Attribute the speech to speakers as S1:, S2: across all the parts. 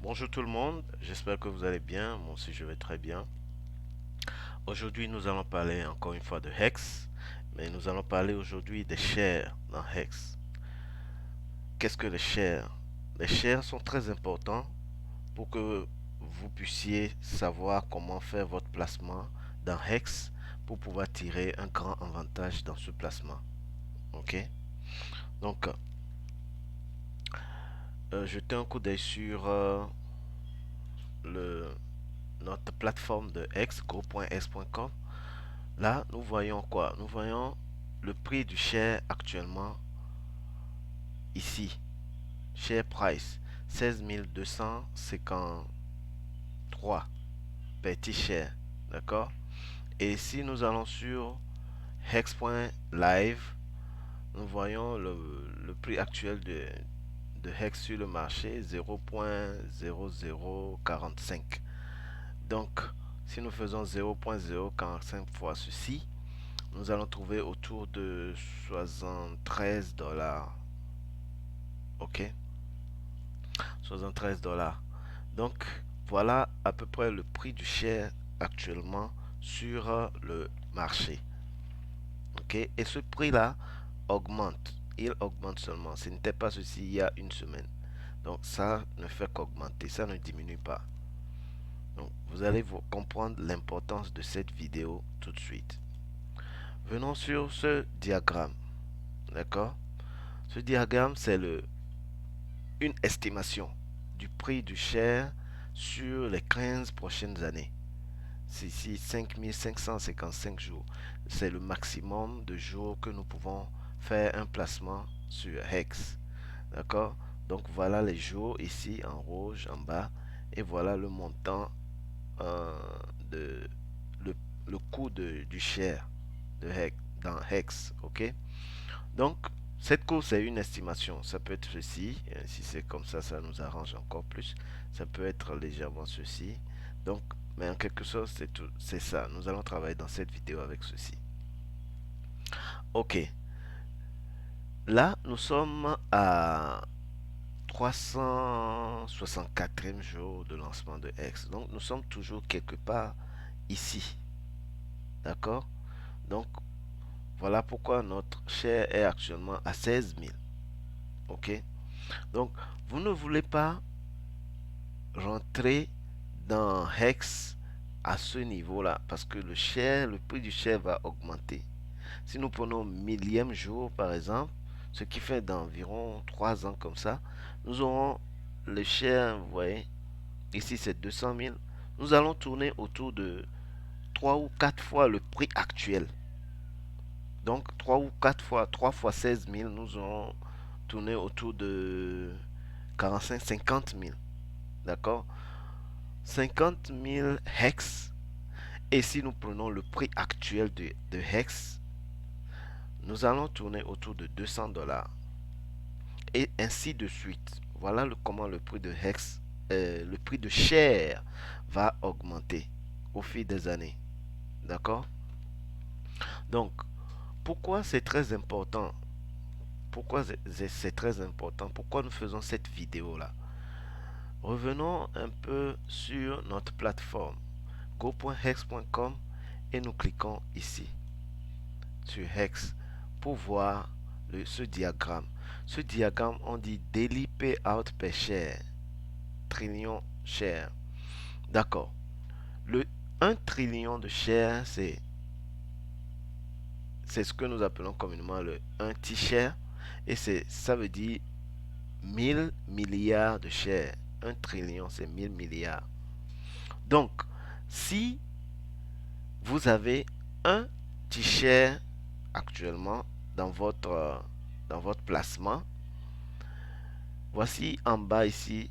S1: Bonjour tout le monde, j'espère que vous allez bien, moi aussi je vais très bien. Aujourd'hui nous allons parler encore une fois de Hex, mais nous allons parler aujourd'hui des shares dans Hex. Qu'est-ce que les shares? Les shares sont très importants pour que vous puissiez savoir comment faire votre placement dans Hex pour pouvoir tirer un grand avantage dans ce placement. Ok? Donc, jetez un coup d'œil sur le, notre plateforme de Hex, go.x.com. Là, nous voyons quoi? Nous voyons le prix du share actuellement ici. Share price 16 253 petit share. D'accord? Et si nous allons sur hex.live, nous voyons le prix actuel de Hex sur le marché 0.0045. Donc, si nous faisons 0.045 fois ceci, nous allons trouver autour de 73 dollars. Ok? 73 dollars. Donc, voilà à peu près le prix du share actuellement sur le marché. Ok? Et ce prix-là augmente. Il augmente seulement. Ce n'était pas ceci il y a une semaine. Donc, ça ne fait qu'augmenter. Ça ne diminue pas. Donc, vous allez vous comprendre l'importance de cette vidéo tout de suite. Venons sur ce diagramme. D'accord? Ce diagramme, c'est une estimation du prix du share sur les 15 prochaines années. C'est ici 5555 jours. C'est le maximum de jours que nous pouvons faire un placement sur Hex. D'accord? Donc voilà les jours ici en rouge en bas. Et voilà le montant euh, de le, le coût du share de Hex, dans Hex. Ok? Donc, cette course est une estimation. Ça peut être ceci. Si c'est comme ça nous arrange encore plus. Ça peut être légèrement ceci. Donc, mais en quelque sorte, c'est ça. Nous allons travailler dans cette vidéo avec ceci. Ok. Là, nous sommes à 364e jour de lancement de X. Donc, nous sommes toujours quelque part ici. D'accord? Donc, voilà pourquoi notre share est actuellement à 16 000. Ok? Donc, vous ne voulez pas rentrer dans Hex à ce niveau-là parce que le prix du share va augmenter. Si nous prenons millième jour par exemple, ce qui fait d'environ 3 ans comme ça, nous aurons le share, vous voyez, ici c'est 200 000. Nous allons tourner autour de 3 ou 4 fois le prix actuel. Donc 3 ou 4 fois, 3 fois 16 000, nous aurons tourné autour de 45-50 000. D'accord? 50 000 hex. Et si nous prenons le prix actuel de hex, nous allons tourner autour de 200 dollars. Et ainsi de suite. Voilà comment le prix de hex, le prix de share va augmenter au fil des années. D'accord? Donc, pourquoi c'est très important? Pourquoi c'est très important? Pourquoi nous faisons cette vidéo-là? Revenons un peu sur notre plateforme go.hex.com et nous cliquons ici sur Hex pour voir ce diagramme. Ce diagramme, on dit Daily Payout per Share, trillion share. D'accord. Le 1 trillion de shares, c'est ce que nous appelons communément le 1 T-share. Et ça veut dire 1000 milliards de shares. 1 trillion, c'est 1000 milliards. Donc, si vous avez un T-share actuellement dans votre placement, voici en bas ici,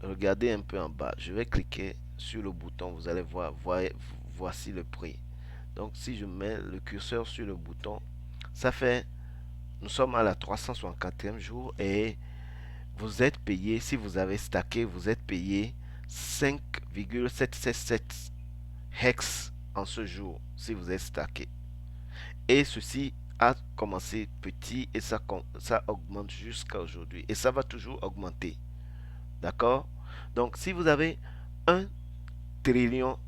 S1: regardez un peu en bas. Je vais cliquer sur le bouton, vous allez voir, voici le prix. Donc si je mets le curseur sur le bouton, ça fait, nous sommes à la 364e jour et vous êtes payé, si vous avez stacké, vous êtes payé 5,777 hex en ce jour, si vous êtes stacké. Et ceci a commencé petit et ça augmente jusqu'à aujourd'hui. Et ça va toujours augmenter. D'accord? Donc, si vous avez 1 trillion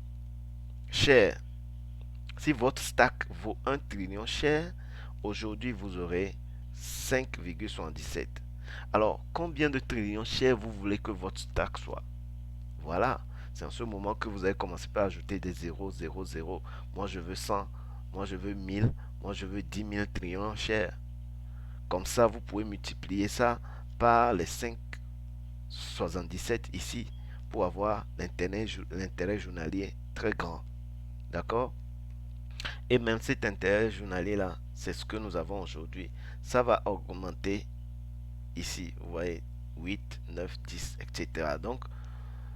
S1: shares, si votre stack vaut 1 trillion shares, aujourd'hui vous aurez 5,77. Alors, combien de trillions shares vous voulez que votre stack soit? Voilà, c'est en ce moment que vous allez commencer par ajouter des 0, 0, 0. Moi je veux 100, moi je veux 1000, moi je veux 10 000 trillions shares. Comme ça, vous pouvez multiplier ça par les 5,77 ici pour avoir l'intérêt journalier très grand. D'accord? Et même cet intérêt journalier-là, c'est ce que nous avons aujourd'hui. Ça va augmenter ici. Vous voyez, 8, 9, 10, etc. Donc,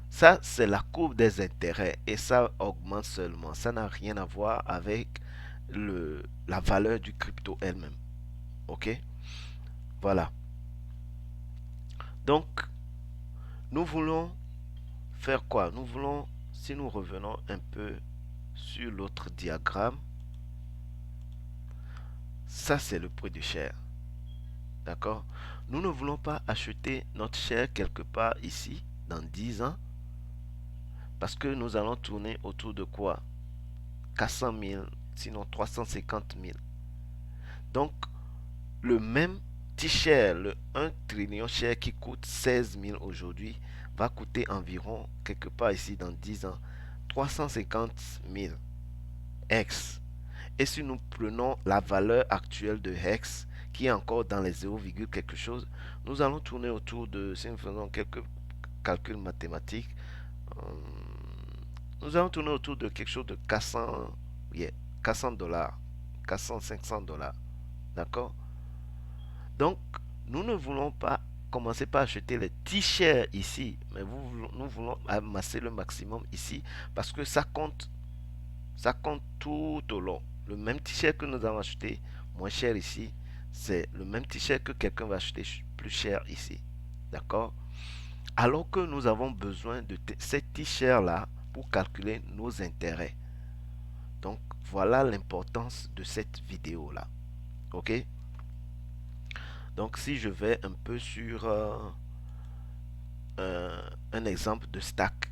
S1: ça, c'est la courbe des intérêts et ça augmente seulement. Ça n'a rien à voir avec la valeur du crypto elle-même. OK? Voilà. Donc, nous voulons faire quoi? Nous voulons, si nous revenons un peu sur l'autre diagramme, ça c'est le prix du share. D'accord? Nous ne voulons pas acheter notre share quelque part ici dans 10 ans parce que nous allons tourner autour de quoi? 400 000, sinon 350 000. Donc, le même share, le 1 trillion share qui coûte 16 000 aujourd'hui, va coûter environ, quelque part ici dans 10 ans, 350 000 Hex. Et si nous prenons la valeur actuelle de Hex, qui est encore dans les 0, quelque chose, nous allons tourner autour de, si nous faisons quelques calculs mathématiques, euh, nous allons tourner autour de quelque chose de 400, yeah, 400 dollars, 400, 500 dollars. D'accord? Donc, nous ne voulons pas commencer par acheter les t-shirts ici, mais nous voulons amasser le maximum ici parce que ça compte tout au long. Le même t-shirt que nous avons acheté moins cher ici, c'est le même t-shirt que quelqu'un va acheter plus cher ici. D'accord? Alors que nous avons besoin de ces t-shirts là pour calculer nos intérêts. Donc, voilà l'importance de cette vidéo là. Ok? Donc, si je vais un peu sur un exemple de stack.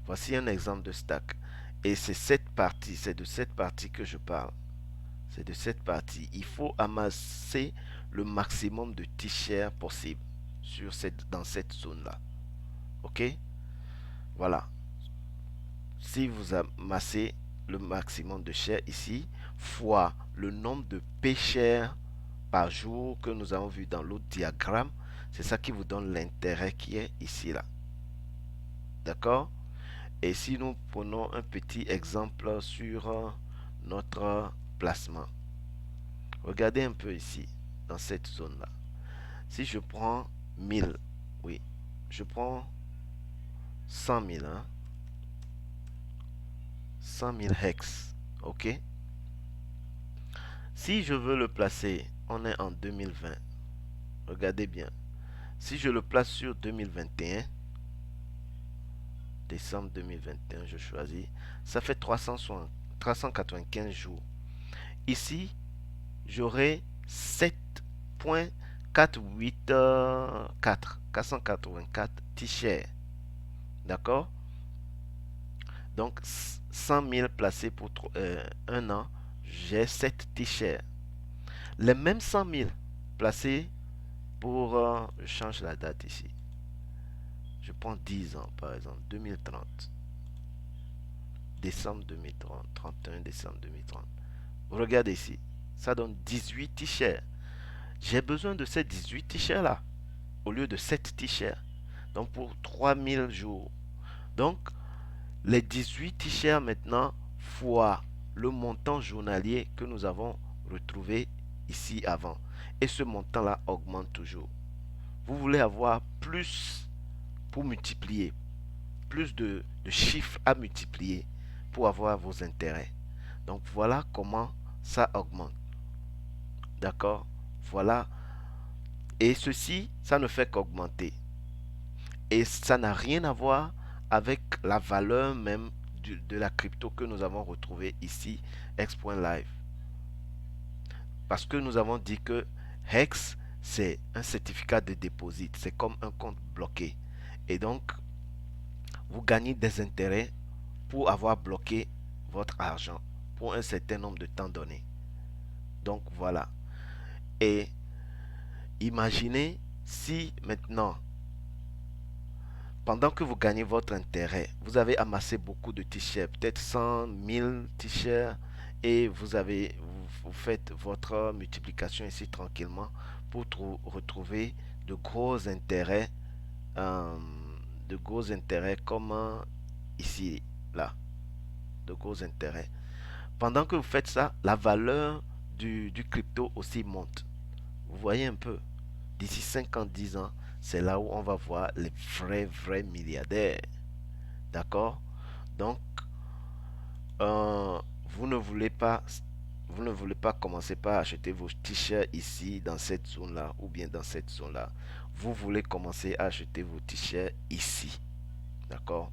S1: Voici un exemple de stack. Et c'est cette partie, c'est de cette partie que je parle. C'est de cette partie. Il faut amasser le maximum de t-shirts possible dans cette zone-là. OK? Voilà. Si vous amassez le maximum de shares ici, fois le nombre de p-shares par jour que nous avons vu dans l'autre diagramme, c'est ça qui vous donne l'intérêt qui est ici là. D'accord? Et si nous prenons un petit exemple sur notre placement, regardez un peu ici, dans cette zone-là. Si je prends 1000, oui, je prends 100 000, hein, 100 000 hex, ok? Si je veux le placer, on est en 2020, regardez bien. Si je le place sur 2021, décembre 2021, je choisis, ça fait 395 jours. Ici, j'aurai 7,484 484 t-shirts. D'accord? Donc, 100 000 placés pour un an, j'ai 7 t-shirts. Les mêmes 100 000 placés pour, je change la date ici. Je prends 10 ans, par exemple, 2030. Décembre 2030, 31 décembre 2030. Regardez ici, ça donne 18 t-shirts. J'ai besoin de ces 18 t-shirts là, au lieu de 7 t-shirts. Donc pour 3000 jours. Donc les 18 t-shirts maintenant fois le montant journalier que nous avons retrouvé ici avant. Et ce montant là augmente toujours. Vous voulez avoir plus pour multiplier, plus de chiffres à multiplier pour avoir vos intérêts. Donc voilà comment ça augmente. D'accord? Voilà. Et ceci, ça ne fait qu'augmenter. Et ça n'a rien à voir avec la valeur même de la crypto que nous avons retrouvée ici, Hex.live. Parce que nous avons dit que Hex, c'est un certificat de dépôt. C'est comme un compte bloqué. Et donc, vous gagnez des intérêts pour avoir bloqué votre argent pour un certain nombre de temps donné. Donc voilà. Et imaginez si maintenant, pendant que vous gagnez votre intérêt, vous avez amassé beaucoup de t-shirts, peut-être 100, 1000 t-shirts, et vous faites votre multiplication ici tranquillement pour retrouver de gros intérêts, euh, comme ici, là, de gros intérêts. Pendant que vous faites ça, la valeur du crypto aussi monte. Vous voyez un peu, d'ici 5 ans, 10 ans, c'est là où on va voir les vrais milliardaires. D'accord? Donc, euh, vous ne voulez pas, vous ne voulez pas commencer par acheter vos t-shirts ici, dans cette zone-là, ou bien dans cette zone-là. Vous voulez commencer à acheter vos t-shirts ici. D'accord?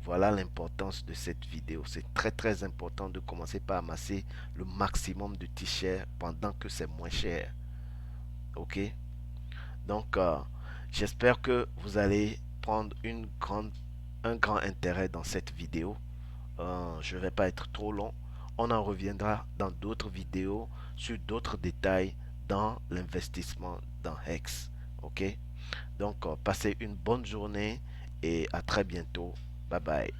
S1: Voilà l'importance de cette vidéo. C'est très important de commencer par amasser le maximum de t-shirts pendant que c'est moins cher. Ok? Donc, j'espère que vous allez prendre un grand intérêt dans cette vidéo. Je ne vais pas être trop long. On en reviendra dans d'autres vidéos sur d'autres détails dans l'investissement dans Hex. Ok? Donc, passez une bonne journée et à très bientôt. Bye bye.